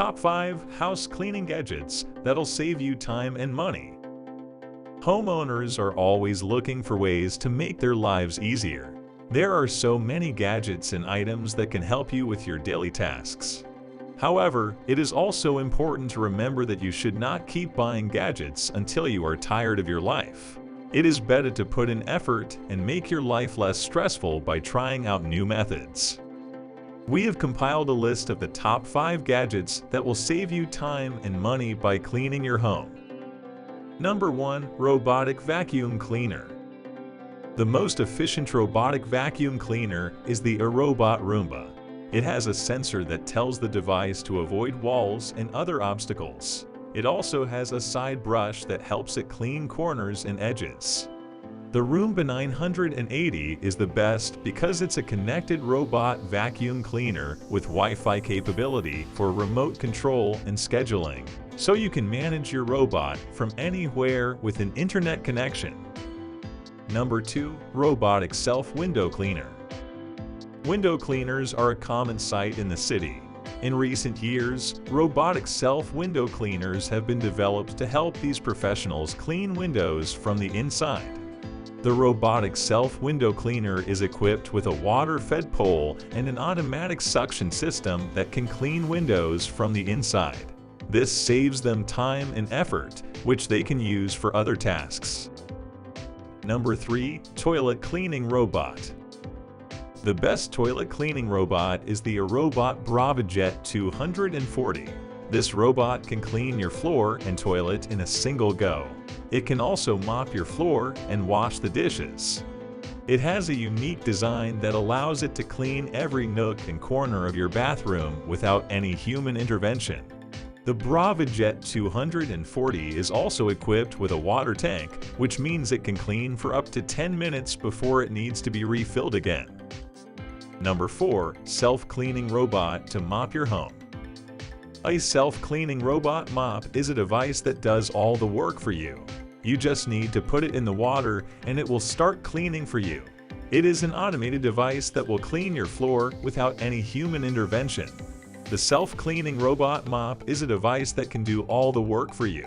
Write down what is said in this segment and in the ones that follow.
Top 5 House Cleaning Gadgets That'll Save You Time and Money. Homeowners are always looking for ways to make their lives easier. There are so many gadgets and items that can help you with your daily tasks. However, it is also important to remember that you should not keep buying gadgets until you are tired of your life. It is better to put in effort and make your life less stressful by trying out new methods. We have compiled a list of the top 5 gadgets that will save you time and money by cleaning your home. Number 1. Robotic Vacuum Cleaner. The most efficient robotic vacuum cleaner is the iRobot Roomba. It has a sensor that tells the device to avoid walls and other obstacles. It also has a side brush that helps it clean corners and edges. The Roomba 980 is the best because it's a connected robot vacuum cleaner with Wi-Fi capability for remote control and scheduling, so you can manage your robot from anywhere with an internet connection. Number 2. Robotic Self-Window Cleaner. Window cleaners are a common sight in the city. In recent years, robotic self-window cleaners have been developed to help these professionals clean windows from the inside. The robotic self-window cleaner is equipped with a water-fed pole and an automatic suction system that can clean windows from the inside. This saves them time and effort, which they can use for other tasks. Number 3. Toilet Cleaning Robot. The best toilet cleaning robot is the iRobot BravoJet 240. This robot can clean your floor and toilet in a single go. It can also mop your floor and wash the dishes. It has a unique design that allows it to clean every nook and corner of your bathroom without any human intervention. The BravoJet 240 is also equipped with a water tank, which means it can clean for up to 10 minutes before it needs to be refilled again. Number 4. Self-Cleaning Robot to Mop Your Home. A self-cleaning robot mop is a device that does all the work for you. You just need to put it in the water and it will start cleaning for you. It is an automated device that will clean your floor without any human intervention. The self-cleaning robot mop is a device that can do all the work for you.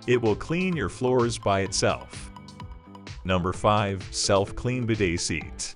It will clean your floors by itself. Number 5. Self-Clean Bidet Seat.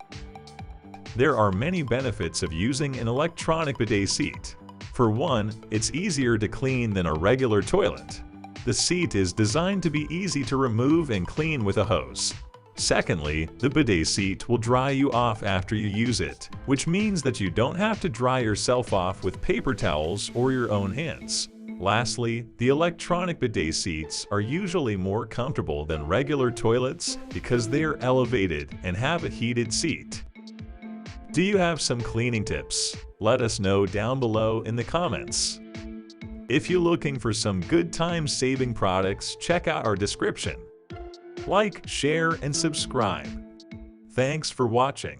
There are many benefits of using an electronic bidet seat. For one, it's easier to clean than a regular toilet. The seat is designed to be easy to remove and clean with a hose. Secondly, the bidet seat will dry you off after you use it, which means that you don't have to dry yourself off with paper towels or your own hands. Lastly, the electronic bidet seats are usually more comfortable than regular toilets because they are elevated and have a heated seat. Do you have some cleaning tips? Let us know down below in the comments. If you're looking for some good time-saving products, check out our description. Like, share, and subscribe. Thanks for watching.